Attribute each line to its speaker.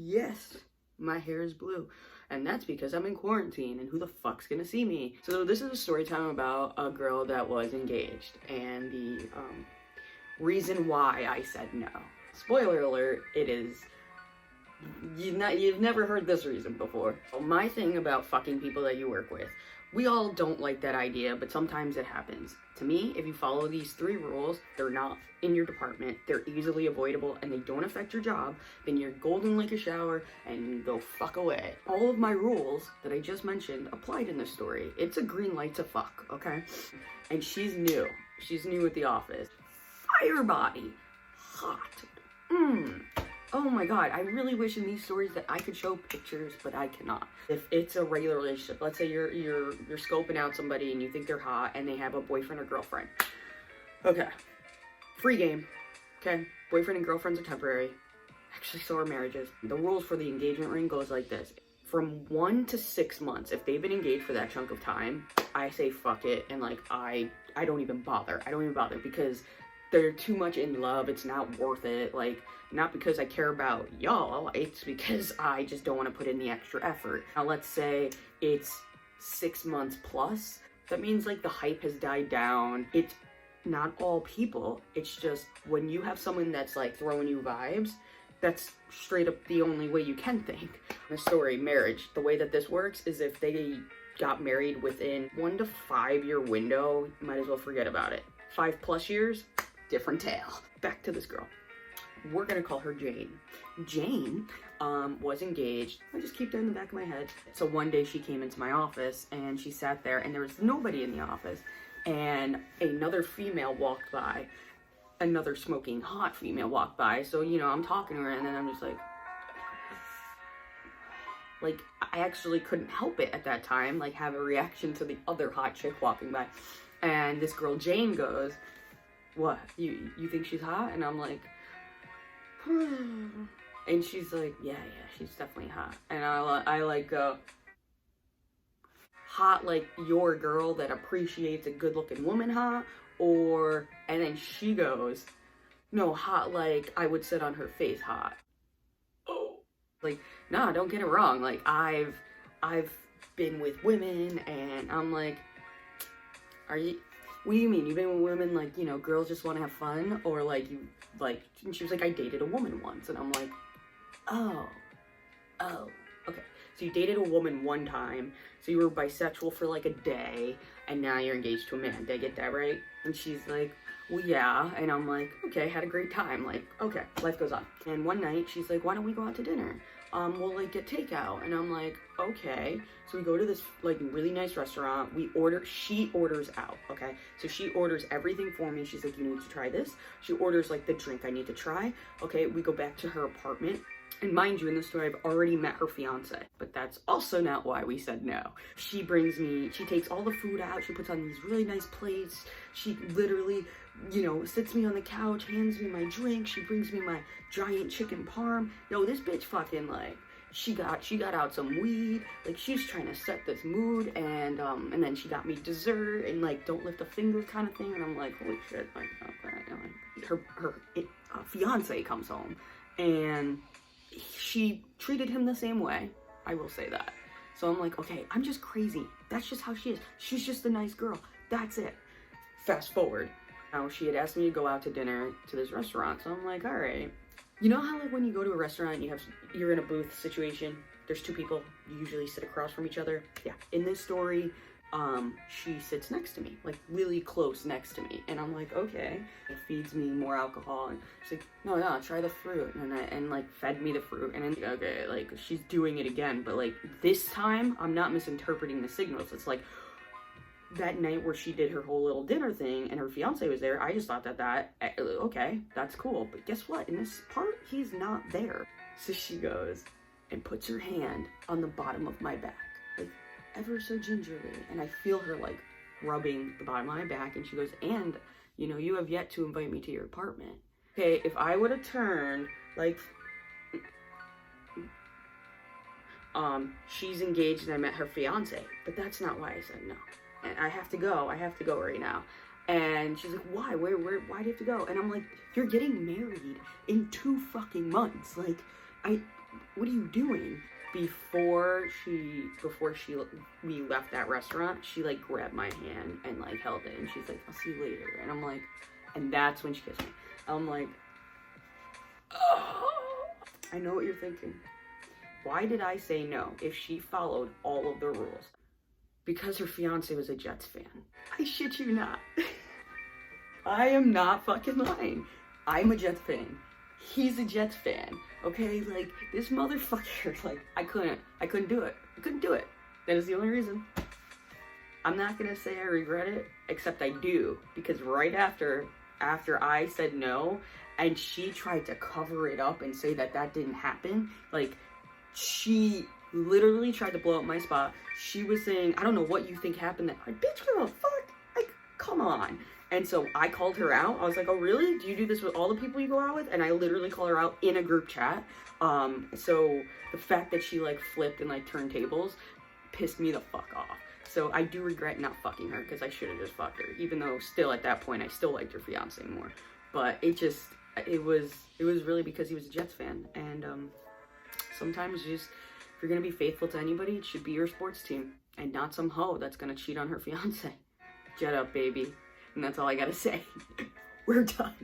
Speaker 1: Yes, my hair is blue. And that's because I'm in quarantine, and who the fuck's gonna see me? So this is a story time about a girl that was engaged, and the reason why I said no. Spoiler alert, it is, you've never heard this reason before. So my thing about fucking people that you work with, we all don't like that idea, but sometimes it happens. To me, if you follow these 3 rules, they're not in your department, they're easily avoidable, and they don't affect your job, then you're golden like a shower, and go fuck away. All of my rules that I just mentioned applied in this story. It's a green light to fuck, okay? And she's new. She's new at the office. Fire body. Hot. Oh my god, I really wish in these stories that I could show pictures, but I cannot. If it's a regular relationship, let's say you're scoping out somebody and you think they're hot and they have a boyfriend or girlfriend. Okay. Free game. Okay? Boyfriend and girlfriends are temporary. Actually, so are marriages. The rules for the engagement ring goes like this. From 1 to 6 months, if they've been engaged for that chunk of time, I say fuck it, and like I don't even bother. I don't even bother because they're too much in love. It's not worth it. Like, not because I care about y'all, it's because I just don't want to put in the extra effort. Now, let's say it's 6 months plus. That means like the hype has died down. It's not all people. It's just when you have someone that's like throwing you vibes, that's straight up the only way you can think. The story, marriage, the way that this works is if they got married within 1 to 5 year window, might as well forget about it. 5+ years, different tale. Back to this girl. We're gonna call her Jane. Jane was engaged. I just keep that in the back of my head. So one day she came into my office and she sat there and there was nobody in the office, and another female walked by. Another smoking hot female walked by. So, you know, I'm talking to her and then I'm just like I actually couldn't help it at that time, like have a reaction to the other hot chick walking by. And this girl Jane goes, "What? You think she's hot?" And I'm like, and she's like, yeah, she's definitely hot. And I like go, hot like your girl that appreciates a good looking woman hot? Or, and then she goes, no, hot like I would sit on her face hot. Oh, like, nah, don't get it wrong. Like, I've been with women, and I'm like, what do you mean? You've been with women, like, you know, girls just want to have fun? Or like, you, like, and she was like, I dated a woman once. And I'm like, oh, okay. So you dated a woman one time, so you were bisexual for like a day, and now you're engaged to a man. Did I get that right? And she's like, well, yeah. And I'm like, okay, had a great time. Like, okay, life goes on. And one night, she's like, why don't we go out to dinner? We'll like get takeout. And I'm like, okay. So we go to this like really nice restaurant. She orders out, okay? So she orders everything for me. She's like, you need to try this. She orders like the drink I need to try. Okay, we go back to her apartment. And mind you, in this story, I've already met her fiance, but that's also not why we said no. She takes all the food out. She puts on these really nice plates. She literally, you know, sits me on the couch, hands me my drink. She brings me my giant chicken parm. Yo, this bitch fucking like, she got out some weed. Like, she's trying to set this mood, and then she got me dessert and like, don't lift a finger kind of thing. And I'm like, holy shit, like, okay. And her fiance comes home, and she treated him the same way. I will say that. So I'm like, okay, I'm just crazy. That's just how she is. She's just a nice girl. That's it. Fast forward. Now, she had asked me to go out to dinner to this restaurant. So I'm like, all right. You know how like when you go to a restaurant, you're in a booth situation. There's 2 people. You usually sit across from each other. Yeah. In this story, she sits next to me, like really close next to me, and I'm like, okay. It feeds me more alcohol, and she's like, no, try the fruit, and like fed me the fruit, and then okay, like she's doing it again, but like this time I'm not misinterpreting the signals. It's like that night where she did her whole little dinner thing and her fiance was there. I just thought that okay, that's cool, but guess what? In this part, he's not there. So she goes and puts her hand on the bottom of my back, like ever so gingerly, and I feel her like rubbing the bottom of my back, and she goes, and you know, you have yet to invite me to your apartment. Okay, if I would have turned like, she's engaged and I met her fiance, but that's not why I said no. And I have to go right now. And she's like, why? Why do you have to go? And I'm like, you're getting married in 2 fucking months. Like, what are you doing? We left that restaurant, she like grabbed my hand and like held it, and she's like, I'll see you later. And I'm like, and that's when she kissed me. I'm like, oh. I know what you're thinking. Why did I say no if she followed all of the rules? Because her fiance was a Jets fan. I shit you not. I am not fucking lying. I'm a Jets fan. He's a Jets fan. Okay, like, this motherfucker, like, I couldn't do it. I couldn't do it. That is the only reason. I'm not gonna say I regret it, except I do, because right after I said no, and she tried to cover it up and say that didn't happen, like, she literally tried to blow up my spot. She was saying, I don't know what you think happened. That, like, bitch, give a fuck. Like, come on. And so I called her out. I was like, oh, really? Do you do this with all the people you go out with? And I literally called her out in a group chat. So the fact that she, like, flipped and, like, turned tables pissed me the fuck off. So I do regret not fucking her, because I should have just fucked her. Even though still at that point, I still liked her fiance more. But it was really because he was a Jets fan. And sometimes if you're going to be faithful to anybody, it should be your sports team. And not some hoe that's going to cheat on her fiance. Jet up, baby. And that's all I gotta say. We're done.